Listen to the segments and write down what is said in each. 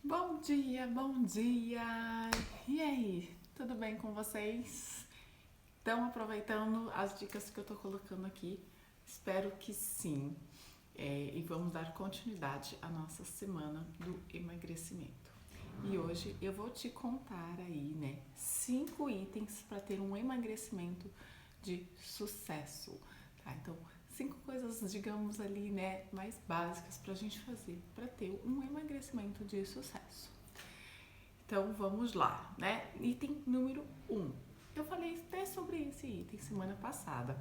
Bom dia, bom dia! E aí, tudo bem com vocês? Estão aproveitando as dicas que eu tô colocando aqui? Espero que sim. E vamos dar continuidade à nossa semana do emagrecimento. E hoje eu vou te contar aí, né, 5 itens para ter um emagrecimento de sucesso, tá? Então, 5 coisas, digamos ali, né, mais básicas pra gente fazer para ter um emagrecimento de sucesso. Então, vamos lá, né? Item número 1. Eu falei até sobre esse item semana passada,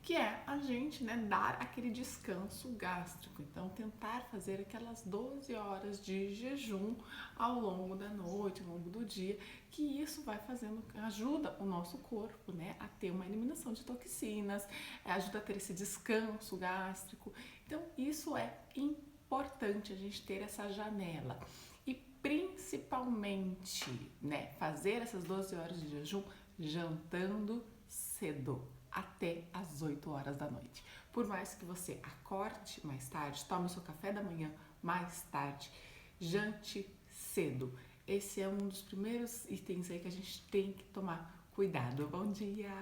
que é a gente, né, dar aquele descanso gástrico. Então, tentar fazer aquelas 12 horas de jejum ao longo da noite, ao longo do dia, que isso vai fazendo, ajuda o nosso corpo, né, a ter uma eliminação de toxinas, ajuda a ter esse descanso gástrico. Então, isso é importante a gente ter essa janela. E principalmente, né, fazer essas 12 horas de jejum jantando cedo, até às 8 horas da noite. Por mais que você acorde mais tarde, tome o seu café da manhã mais tarde, jante cedo. Esse é um dos primeiros itens aí que a gente tem que tomar cuidado. Bom dia!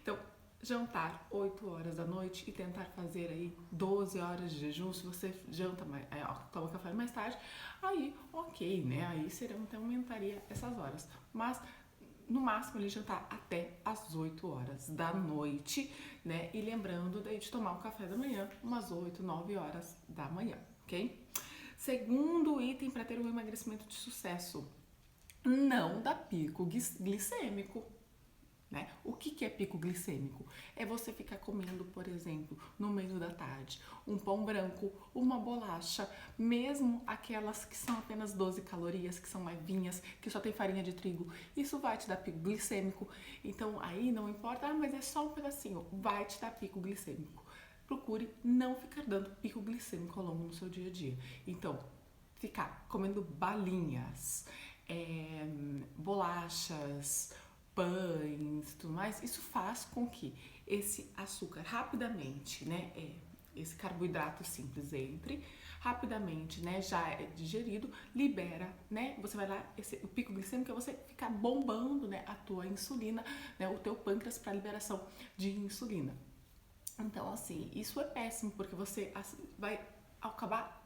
Então, jantar 8 horas da noite e tentar fazer aí 12 horas de jejum. Se você janta mais, toma café mais tarde, aí ok, né? Aí seria, então aumentaria essas horas. Mas no máximo ele jantar até às 8 horas da noite, né? E lembrando daí de tomar o café da manhã umas 8, 9 horas da manhã, ok? Segundo item para ter um emagrecimento de sucesso, não dá pico glicêmico. Né? O que é pico glicêmico? É você ficar comendo, por exemplo, no meio da tarde, um pão branco, uma bolacha, mesmo aquelas que são apenas 12 calorias, que são levinhas, que só tem farinha de trigo. Isso vai te dar pico glicêmico. Então aí não importa, mas é só um pedacinho, vai te dar pico glicêmico. Procure não ficar dando pico glicêmico ao longo do seu dia a dia. Então, ficar comendo balinhas, bolachas, pães, tudo mais, isso faz com que esse açúcar rapidamente, né, esse carboidrato simples entre rapidamente, né, já é digerido, libera, né, você vai lá, o pico glicêmico é você ficar bombando, né, a tua insulina, né, o teu pâncreas para liberação de insulina. Então, assim, isso é péssimo, porque você vai acabar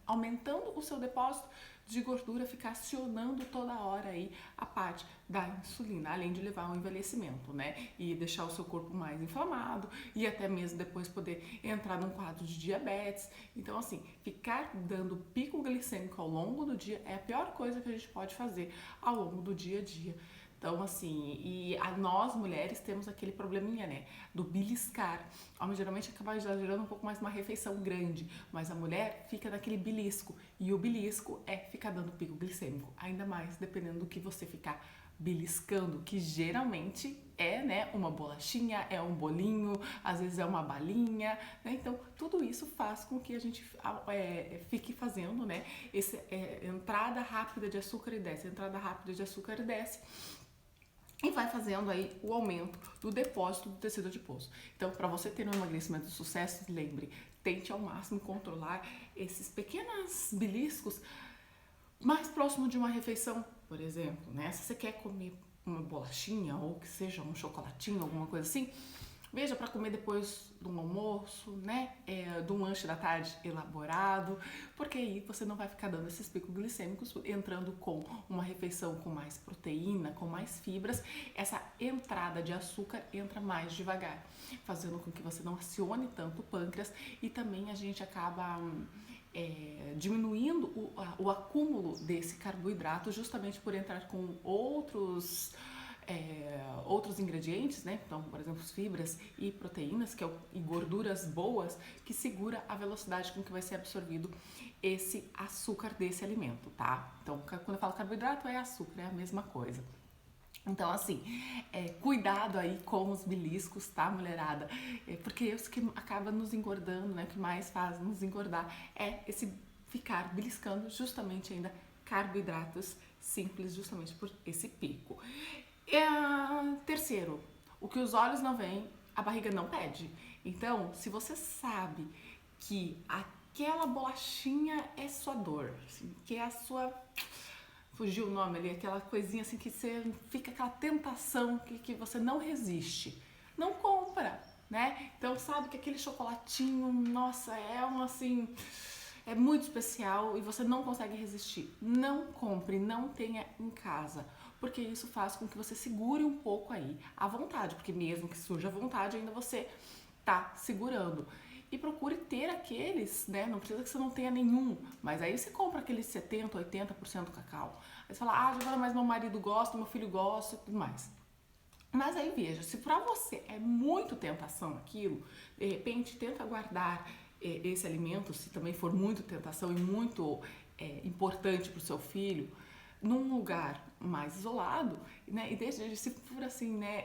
aumentando o seu depósito de gordura, ficar acionando toda hora aí a parte da insulina, além de levar ao envelhecimento, né? E deixar o seu corpo mais inflamado e até mesmo depois poder entrar num quadro de diabetes. Então, assim, ficar dando pico glicêmico ao longo do dia é a pior coisa que a gente pode fazer ao longo do dia a dia. Então, assim, nós mulheres temos aquele probleminha, né, do beliscar. Homem geralmente acaba exagerando um pouco mais uma refeição grande, mas a mulher fica naquele belisco. E o belisco é ficar dando pico glicêmico, ainda mais dependendo do que você ficar beliscando, que geralmente é, né, uma bolachinha, é um bolinho, às vezes é uma balinha, né? Então, tudo isso faz com que a gente fique fazendo, né, entrada rápida de açúcar e desce, entrada rápida de açúcar e desce. E vai fazendo aí o aumento do depósito do tecido adiposo. Então, para você ter um emagrecimento de sucesso, lembre, tente ao máximo controlar esses pequenos beliscos mais próximo de uma refeição, por exemplo, né? Se você quer comer uma bolachinha ou que seja um chocolatinho, alguma coisa assim, veja para comer depois de um almoço, né? De um lanche da tarde elaborado, porque aí você não vai ficar dando esses picos glicêmicos, entrando com uma refeição com mais proteína, com mais fibras. Essa entrada de açúcar entra mais devagar, fazendo com que você não acione tanto o pâncreas e também a gente acaba diminuindo o acúmulo desse carboidrato justamente por entrar com outros ingredientes, né? Então, por exemplo, fibras e proteínas, e gorduras boas, que segura a velocidade com que vai ser absorvido esse açúcar desse alimento, tá? Então, quando eu falo carboidrato, é açúcar, é a mesma coisa. Então, assim, cuidado aí com os beliscos, tá, mulherada? Porque isso que acaba nos engordando, né? O que mais faz nos engordar é esse ficar beliscando justamente ainda carboidratos simples, justamente por esse pico. Terceiro, o que os olhos não veem, a barriga não pede. Então, se você sabe que aquela bolachinha é sua dor, assim, que é a sua... Fugiu o nome ali, aquela coisinha assim que você fica aquela tentação que você não resiste. Não compra, né? Então sabe que aquele chocolatinho, nossa, é um assim, é muito especial e você não consegue resistir. Não compre, não tenha em casa, porque isso faz com que você segure um pouco aí a vontade, porque mesmo que surja a vontade, ainda você tá segurando. E procure ter aqueles, né? Não precisa que você não tenha nenhum, mas aí você compra aqueles 70, 80% cacau. Aí você fala, ah, agora mais meu marido gosta, meu filho gosta e tudo mais. Mas aí veja, se pra você é muito tentação aquilo, de repente tenta guardar esse alimento, se também for muito tentação e muito importante pro seu filho, num lugar mais isolado, né? E desde se for assim, né?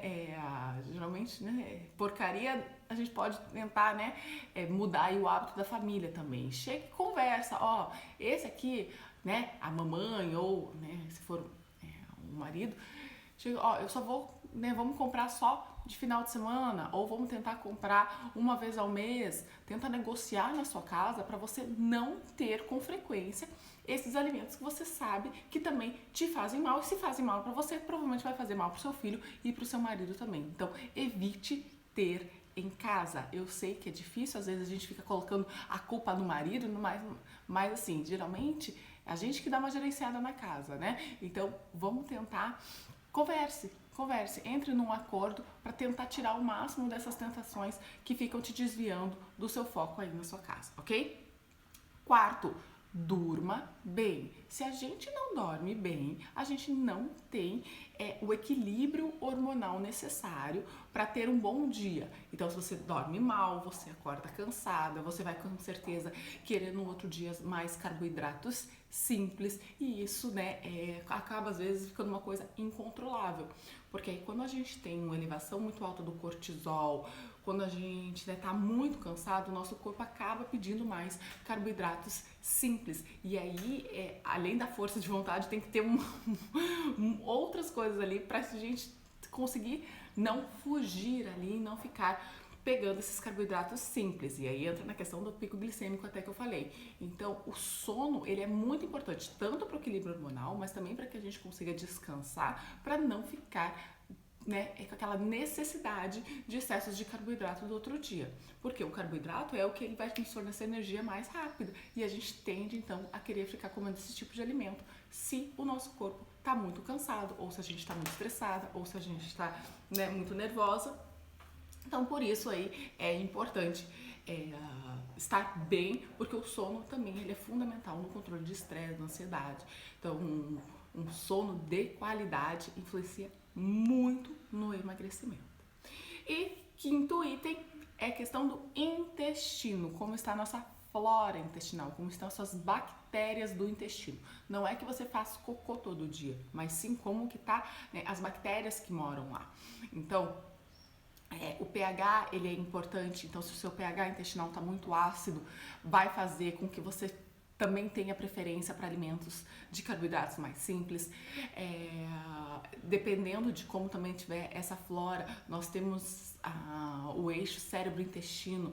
Geralmente, né? Porcaria, a gente pode tentar, né? Mudar aí o hábito da família também. Chega e conversa, ó, esse aqui, né? A mamãe ou, né? Se for o marido, chega, ó, eu só vou, né? Vamos comprar só de final de semana ou vamos tentar comprar uma vez ao mês. Tenta negociar na sua casa para você não ter com frequência esses alimentos que você sabe que também te fazem mal, e se fazem mal para você, provavelmente vai fazer mal para o seu filho e para o seu marido também. Então, evite ter em casa. Eu sei que é difícil, às vezes a gente fica colocando a culpa no marido, mas assim, geralmente é a gente que dá uma gerenciada na casa, né? Então, vamos tentar, converse, entre num acordo para tentar tirar o máximo dessas tentações que ficam te desviando do seu foco aí na sua casa, ok? Quarto, durma bem. Se a gente não dorme bem, a gente não tem o equilíbrio hormonal necessário para ter um bom dia. Então, se você dorme mal, você acorda cansada, você vai com certeza querer no outro dia mais carboidratos simples, e isso, né, acaba às vezes ficando uma coisa incontrolável, porque aí quando a gente tem uma elevação muito alta do cortisol, quando a gente, né, tá muito cansado, o nosso corpo acaba pedindo mais carboidratos simples. E aí, além da força de vontade, tem que ter outras coisas ali pra gente conseguir não fugir ali, não ficar pegando esses carboidratos simples. E aí entra na questão do pico glicêmico até que eu falei. Então, o sono, ele é muito importante, tanto para o equilíbrio hormonal, mas também para que a gente consiga descansar, para não ficar, né, com aquela necessidade de excessos de carboidrato do outro dia. Porque o carboidrato é o que ele vai nos fornecer energia mais rápido. E a gente tende, então, a querer ficar comendo esse tipo de alimento se o nosso corpo está muito cansado, ou se a gente está muito estressada, ou se a gente está, né, muito nervosa. Então, por isso aí é importante estar bem, porque o sono também ele é fundamental no controle de estresse, da ansiedade. Então, um sono de qualidade influencia muito no emagrecimento. E quinto item é a questão do intestino, como está a nossa flora intestinal, como estão as suas bactérias do intestino. Não é que você faz cocô todo dia, mas sim como que tá, né, as bactérias que moram lá. Então, o pH ele é importante, então se o seu pH intestinal está muito ácido, vai fazer com que você também tenha preferência para alimentos de carboidratos mais simples. Dependendo de como também tiver essa flora, nós temos o eixo cérebro-intestino,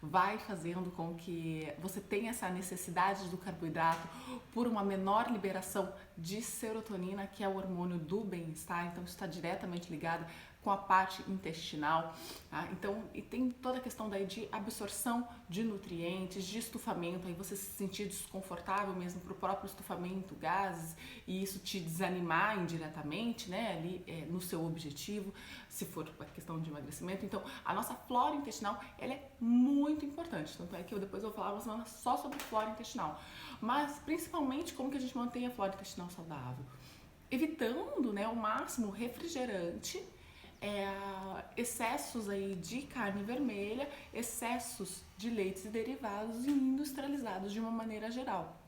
vai fazendo com que você tenha essa necessidade do carboidrato por uma menor liberação de serotonina, que é o hormônio do bem-estar. Então, isso está diretamente ligado com a parte intestinal, tá? Então, e tem toda a questão daí de absorção de nutrientes, de estufamento, aí você se sentir desconfortável mesmo pro próprio estufamento, gases, e isso te desanimar indiretamente, né, ali no seu objetivo, se for a questão de emagrecimento. Então, a nossa flora intestinal, ela é muito importante, tanto é que depois eu vou falar uma semana só sobre flora intestinal, mas principalmente como que a gente mantém a flora intestinal saudável, evitando, né, ao máximo refrigerante, excessos aí de carne vermelha, excessos de leites e derivados e industrializados de uma maneira geral,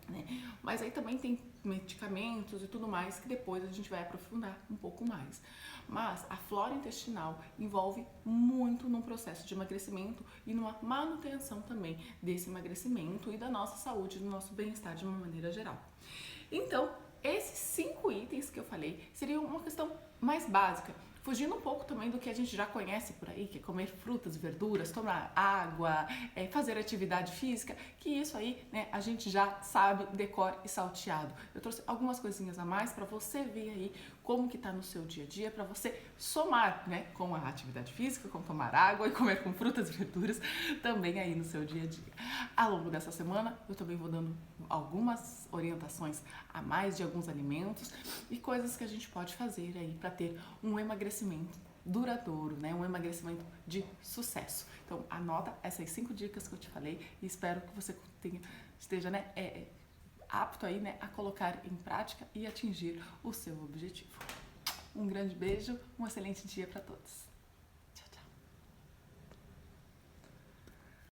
né? Mas aí também tem medicamentos e tudo mais que depois a gente vai aprofundar um pouco mais. Mas a flora intestinal envolve muito no processo de emagrecimento e numa manutenção também desse emagrecimento e da nossa saúde, do nosso bem-estar de uma maneira geral. Então, esses 5 itens que eu falei seriam uma questão mais básica. Fugindo um pouco também do que a gente já conhece por aí, que é comer frutas, verduras, tomar água, fazer atividade física, que isso aí, né, a gente já sabe, decor e salteado. Eu trouxe algumas coisinhas a mais para você ver aí como que tá no seu dia a dia, para você somar, né, com a atividade física, com tomar água e comer com frutas e verduras também aí no seu dia a dia. Ao longo dessa semana, eu também vou dando algumas orientações a mais de alguns alimentos e coisas que a gente pode fazer aí para ter um emagrecimento duradouro, né? Um emagrecimento de sucesso. Então, anota essas 5 dicas que eu te falei e espero que você esteja, né, apto aí, né, a colocar em prática e atingir o seu objetivo. Um grande beijo, um excelente dia para todos.